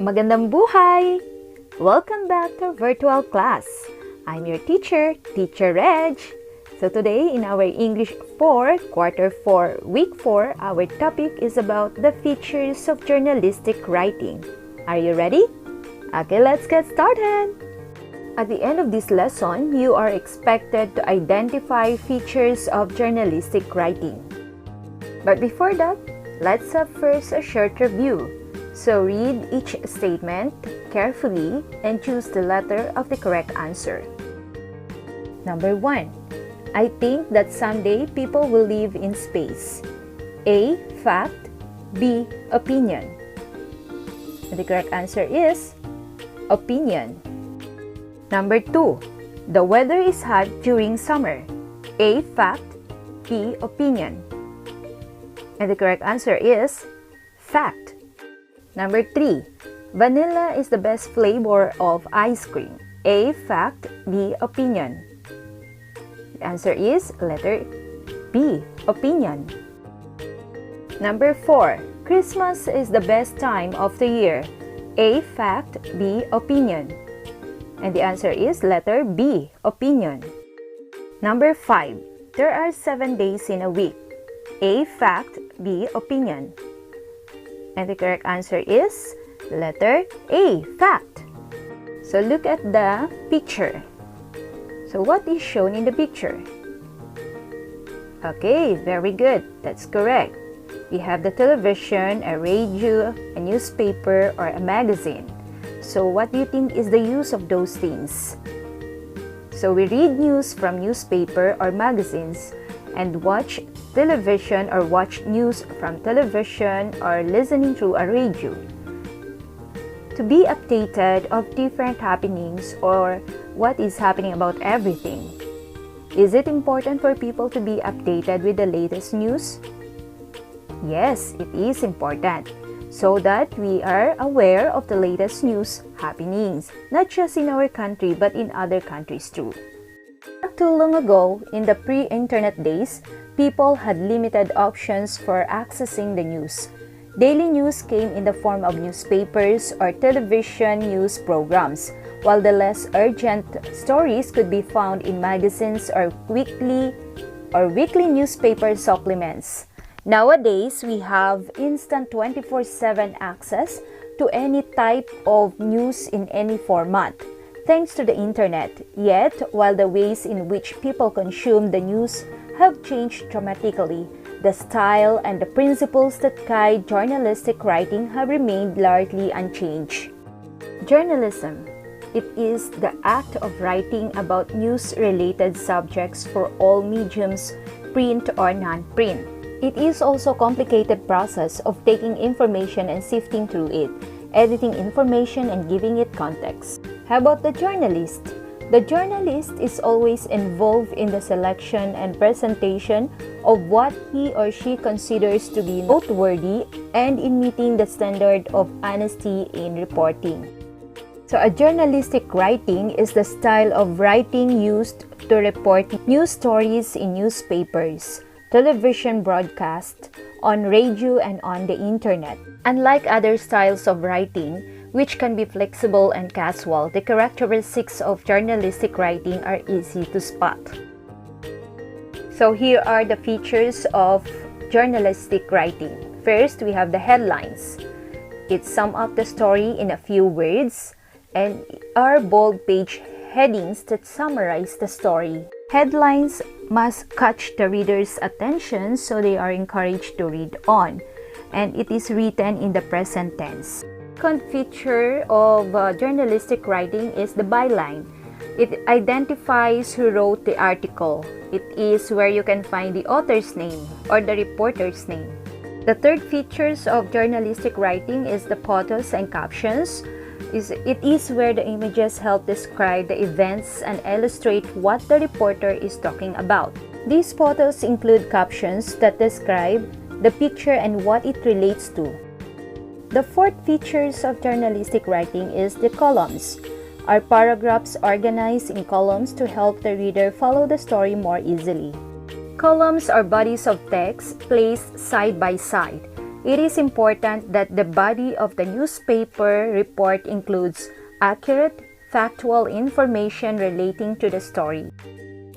Magandang buhay! Welcome back to virtual class. I'm your teacher, Teacher Reg. So today in our English 4, Quarter 4, Week 4, our topic is about the features of journalistic writing. Are you ready? Okay, let's get started! At the end of this lesson, you are expected to identify features of journalistic writing. But before that, let's have first a short review. So read each statement carefully and choose the letter of the correct answer. Number 1. I think that someday people will live in space. A. Fact. B. Opinion. And the correct answer is opinion. Number 2. The weather is hot during summer. A. Fact. B. Opinion. And the correct answer is fact. Number 3. Vanilla is the best flavor of ice cream. A. Fact. B. Opinion. The answer is letter B. Opinion. Number 4. Christmas is the best time of the year. A. Fact. B. Opinion. And the answer is letter B. Opinion. Number 5. There are 7 days in a week. A. Fact. B. Opinion. And the correct answer is letter A. Fact. So look at the picture. So what is shown in the picture? Okay, very good. That's correct. We have the television, a radio, a newspaper, or a magazine. So what do you think is the use of those things? So we read news from newspaper or magazines and watch television or watch news from television or listening through a radio. To be updated of different happenings or what is happening about everything. Is it important for people to be updated with the latest news? Yes, it is important, so that we are aware of the latest news happenings, not just in our country but in other countries too. Not too long ago, in the pre-internet days, people had limited options for accessing the news. Daily news came in the form of newspapers or television news programs, while the less urgent stories could be found in magazines or weekly newspaper supplements. Nowadays, we have instant 24/7 access to any type of news in any format, thanks to the internet. Yet, while the ways in which people consume the news have changed dramatically, the style and the principles that guide journalistic writing have remained largely unchanged. Journalism. It is the act of writing about news-related subjects for all mediums, print or non-print. It is also a complicated process of taking information and sifting through it, editing information and giving it context. How about the journalist? The journalist is always involved in the selection and presentation of what he or she considers to be noteworthy and in meeting the standard of honesty in reporting. So a journalistic writing is the style of writing used to report news stories in newspapers, television broadcast, on radio and on the internet. Unlike other styles of writing, which can be flexible and casual, the characteristics of journalistic writing are easy to spot. So here are the features of journalistic writing. First, we have the headlines. It sums up the story in a few words and are bold page headings that summarize the story. Headlines must catch the reader's attention so they are encouraged to read on, and it is written in the present tense. Second feature of journalistic writing is the byline. It identifies who wrote the article. It is where you can find the author's name or the reporter's name. The third features of journalistic writing is the photos and captions. It is where the images help describe the events and illustrate what the reporter is talking about. These photos include captions that describe the picture and what it relates to. The fourth features of journalistic writing is the columns. Are paragraphs organized in columns to help the reader follow the story more easily. Columns are bodies of text placed side by side. it is important that the body of the newspaper report includes accurate, factual information relating to the story.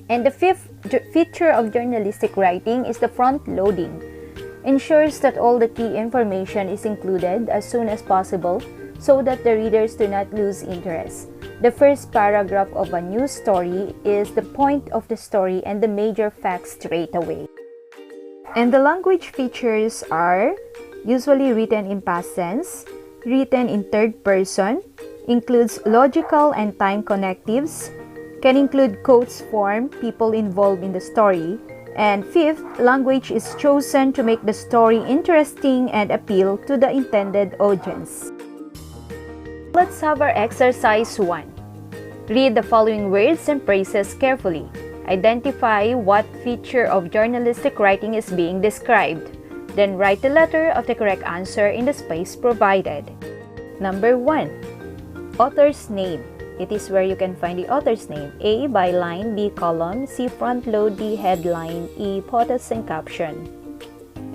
And the fifth feature of journalistic writing is the front loading. Ensures that all the key information is included as soon as possible so that the readers do not lose interest. The first paragraph of a news story is the point of the story and the major facts straight away. And the language features are usually written in past tense, written in third person, includes logical and time connectives, can include quotes form people involved in the story, and fifth, language is chosen to make the story interesting and appeal to the intended audience. Let's have our exercise 1. Read the following words and phrases carefully. Identify what feature of journalistic writing is being described. Then write the letter of the correct answer in the space provided. Number 1. Author's name. It is where you can find the author's name. A. Byline. B. Column. C. Front load. D. Headline. E. POTUS and caption.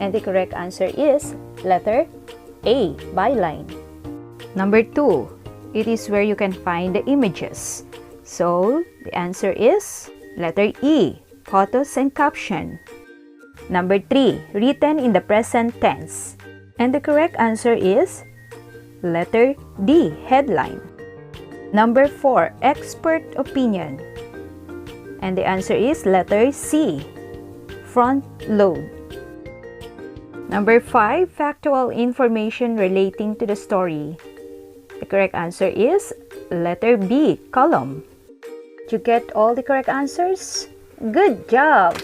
And the correct answer is letter A. Byline. Number 2. It is where you can find the images. So, the answer is letter E. POTUS and caption. Number 3. Written in the present tense. And the correct answer is letter D. Headline. Number 4. Expert opinion. And the answer is letter C. Front load. Number 5. Factual information relating to the story. The correct answer is letter B. Column. Did you get all the correct answers? Good job!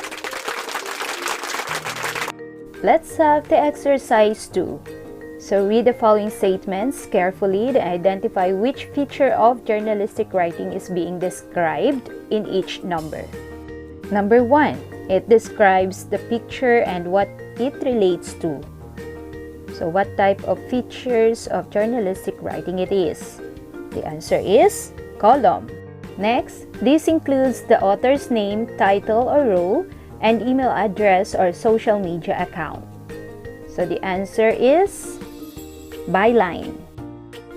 Let's have the exercise 2. So read the following statements carefully and identify which feature of journalistic writing is being described in each number. Number 1. It describes the picture and what it relates to. So what type of features of journalistic writing it is? The answer is column. Next, this includes the author's name, title or role, and email address or social media account. So the answer is byline.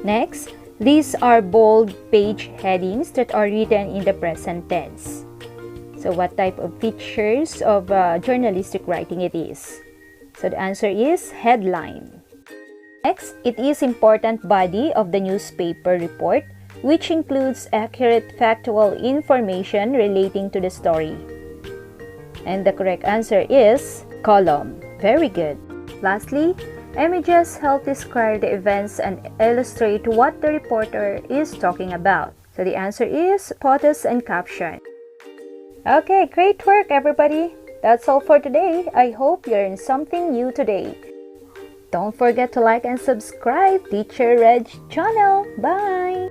Next, these are bold page headings that are written in the present tense. So what type of features of journalistic writing it is? So the answer is headline. Next, it is important body of the newspaper report, which includes accurate factual information relating to the story. And the correct answer is column. Very good. Lastly, images help describe the events and illustrate what the reporter is talking about. So the answer is POTUS and caption. Okay, great work everybody. That's all for today. I hope you learned something new today. Don't forget to like and subscribe Teacher Reg channel. Bye!